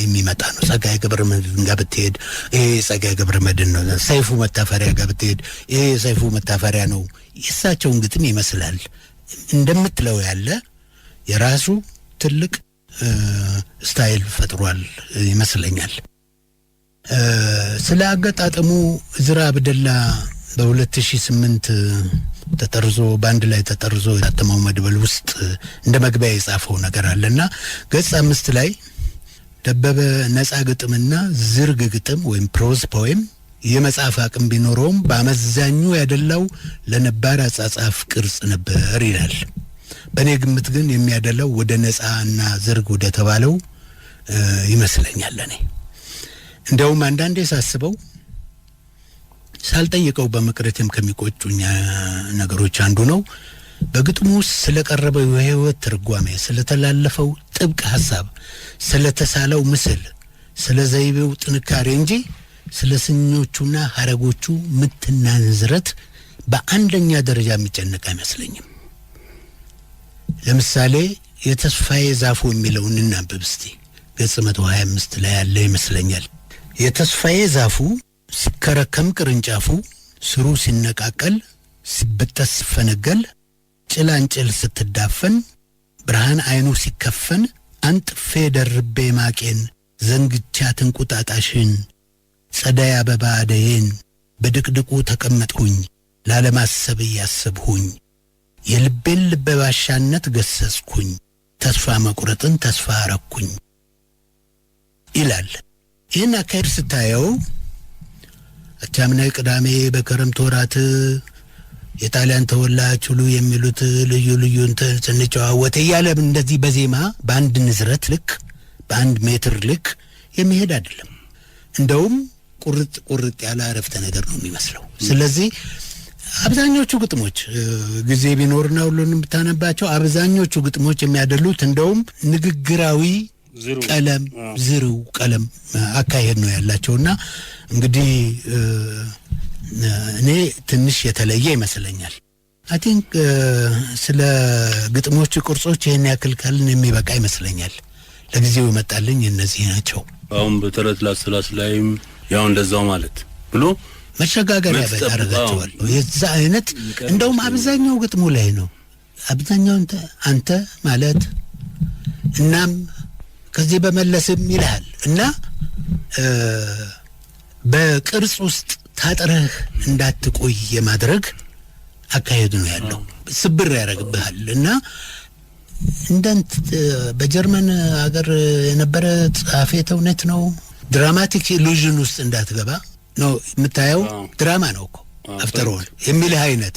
የሚመጣ ነው። ጸጋዬ ገብረመድህን ጋር ብትሄድ ይሄ ጸጋዬ ገብረመድህን ነው። ሰይፉ መታፈሪያ ጋር ብትሄድ ይሄ ሰይፉ መታፈሪያ ነው። የእሳቸውን ግጥም ይመስላል እንደምትለው ያለ የራሱ ትልቅ ስታይል ፈጥሯል ይመስለኛል። ስለ አገጣጠሙ እዝራ አብደላ በ2008 ተጠርዞ ባንድ ላይ ተጠርዞ የታተመው መድበል ውስጥ እንደ መግቢያ የጻፈው ነገር አለና ገጽ 5 ላይ ደበበ ነፃ ግጥምና ዝርግ ግጥም ወይም ፕሮዝ ፖኤም የመጻፍ አቅም ቢኖረውም በአመዛኙ ያደላው ለነባር አጻጻፍ ቅርጽ ነበር ይላል። በእኔ ግምት ግን የሚያደላው ወደ ነፃና ዝርግ ወደ ተባለው ይመስለኛል። እኔ እንደውም አንዳንዴ ሳስበው ሳልጠይቀው በመቅረቴም ከሚቆጩኝ ነገሮች አንዱ ነው። በግጥሙ ውስጥ ስለቀረበው የህይወት ትርጓሜ፣ ስለተላለፈው ጥብቅ ሐሳብ፣ ስለተሳለው ምስል፣ ስለ ዘይቤው ጥንካሬ እንጂ ስለ ስኞቹና ሐረጎቹ ምትና ንዝረት በአንደኛ ደረጃ የሚጨነቅ አይመስለኝም። ለምሳሌ የተስፋዬ ዛፉ የሚለውን እናንብብ እስቲ። ገጽ 125 ላይ ያለ ይመስለኛል። የተስፋዬ ዛፉ ሲከረከም ቅርንጫፉ ስሩ ሲነቃቀል ሲበጠስ ሲፈነገል ጭላንጭል ስትዳፈን ብርሃን አይኑ ሲከፈን አንጥፌ ደርቤ ማቄን ዘንግቻት እንቁጣጣሽን ጸዳይ አበባ አደዬን በድቅድቁ ተቀመጥሁኝ ላለማሰብ እያሰብሁኝ የልቤን ልበባሻነት ገሰስኩኝ ተስፋ መቁረጥን ተስፋ አረኩኝ ይላል። ይህን አካሄድ ስታየው አቻምና ቅዳሜ በከረምት ወራት የጣሊያን ተወላጅ ሁሉ የሚሉት ልዩ ልዩ ስንጨዋወት እያለ እንደዚህ በዜማ በአንድ ንዝረት ልክ በአንድ ሜትር ልክ የሚሄድ አይደለም። እንደውም ቁርጥ ያለ አረፍተ ነገር ነው የሚመስለው። ስለዚህ አብዛኞቹ ግጥሞች ጊዜ ቢኖርና ሁሉንም ብታነባቸው አብዛኞቹ ግጥሞች የሚያደሉት እንደውም ንግግራዊ ቀለም ዝርው ቀለም አካሄድ ነው ያላቸውና እንግዲህ እኔ ትንሽ የተለየ ይመስለኛል። አይ ቲንክ ስለ ግጥሞቹ ቅርጾች ይሄን ያክል ካልን የሚበቃ ይመስለኛል። ለጊዜው ይመጣልኝ እነዚህ ናቸው። አሁን በተረት ላስላስ ላይም ያው እንደዛው ማለት ብሎ መሸጋገሪያ ያደርጋቸዋል። የዛ አይነት እንደውም አብዛኛው ግጥሙ ላይ ነው። አብዛኛው አንተ ማለት እናም ከዚህ በመለስም ይላል እና በቅርጽ ውስጥ ታጥረህ እንዳትቆይ የማድረግ አካሄድ ነው ያለው። ስብር ያደርግብሃል እና እንደንት በጀርመን ሀገር የነበረ ጻፌ ተውነት ነው። ድራማቲክ ኢሉዥን ውስጥ እንዳትገባ ነው የምታየው። ድራማ ነው እኮ አፍተር ኦል የሚል አይነት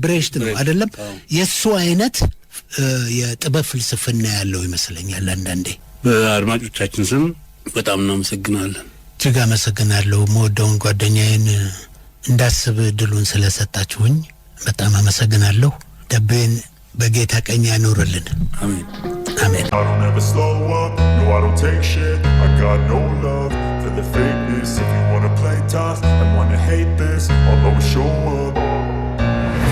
ብሬሽት ነው አይደለም። የሱ አይነት የጥበብ ፍልስፍና ያለው ይመስለኛል አንዳንዴ። በአድማጮቻችን ስም በጣም እናመሰግናለን። እጅግ አመሰግናለሁ። መወደውን ጓደኛዬን እንዳስብ ድሉን ስለሰጣችሁኝ በጣም አመሰግናለሁ። ደቤን በጌታ ቀኝ ያኖርልን። አሜን አሜን። I don't ever slow up, no I don't take shit. I got no love for the fakeness. If you wanna play tough and wanna hate this, I'll always show up.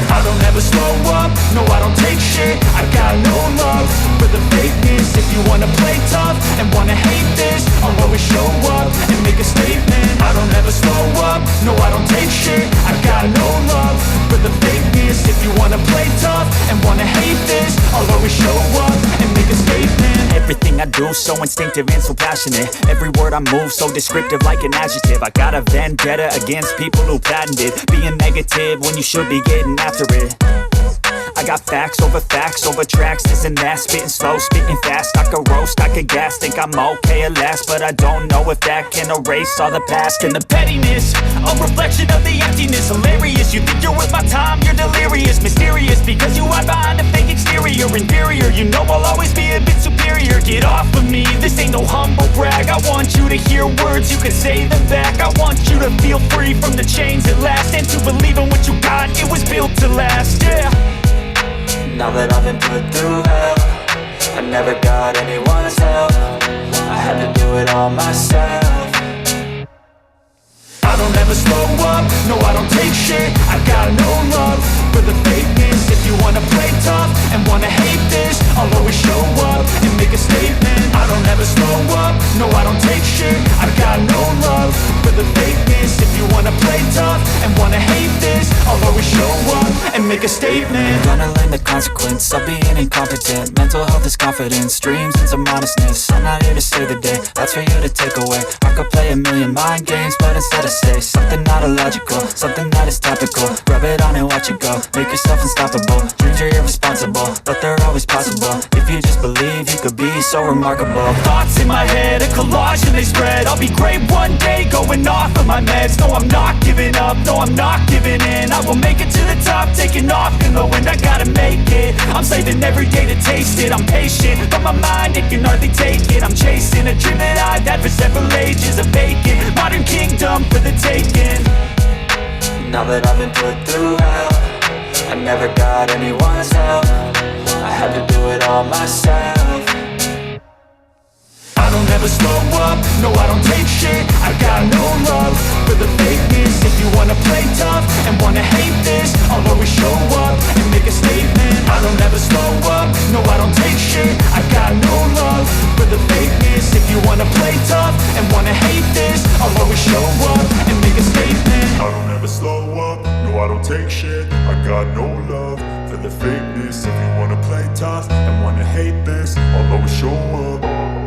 I don't ever slow up, no I don't take shit. I got no love for the fakeness. If you wanna play tough and wanna hate this, I'll always show up and make a statement. I don't ever slow up, no I don't take shit. I got no love for the fakeness. If you wanna play tough and wanna hate this, I'll always show up and make a statement. Everything I do so instinctive and so passionate. Every word I move so descriptive like an adjective. I got a vendetta against people who patented being negative when you should be getting after it. I got facts over tracks, this and that. Spitting slow, spitting fast. I could roast, I could gas. Think I'm okay at last, but I don't know if that can erase all the past. And the pettiness, a reflection of the emptiness. Hilarious time you're delirious, mysterious, because you hide behind a fake exterior. Inferior, you know I'll always be a bit superior. Get off of me, this ain't no humble brag. I want you to hear words, you can say them back. I want you to feel free from the chains at last, and to believe in what you got, it was built to last, yeah. Now that I've been put through hell, I never got anyone's help. I had to do it all myself. I don't ever slow up, no I don't take shit. I got no love for the fakeness. If you wanna play tough and wanna hate this, I'll always show up and make a statement. I don't ever slow up, no I don't take shit. I got no love for the fakeness. If you wanna play tough and wanna hate this, I'll always show up and make a statement. Gonna learn the consequence of being incompetent. Mental health is confidence, dreams and some honestness. I'm not here to save the day, that's for you to take away. I could play a million mind games, but instead I say something not illogical, something that is topical. Rub it on and watch it go, make yourself unstoppable. Dreams are irresponsible, but they're always possible. If you just believe, you could be so remarkable. Thoughts in my head, a collage and they spread. I'll be great one day, going off of my meds. No, I'm not giving up, no, I'm not giving in. I will make it to the top, taking off in the wind. I gotta make it, I'm saving every day to taste it. I'm patient, but my mind, it can hardly take it. I'm chasing a dream that I've had for several ages. A vacant, modern kingdom for the taking. Now that I've been put through hell, I never got anyone's help. I had to do it all myself. I don't ever slow up, no I don't take shit. I got no love for the fakeness. If you wanna play tough and wanna hate this, I'll always show up and make a statement. I don't ever slow up, no I don't take shit. I got no love for the fakeness. If you wanna play tough and wanna hate this, I'll always show up and make a statement. I don't ever slow up, no I don't take shit. I got no love for the fakeness. If you wanna play tough and wanna hate this, I'll always show up.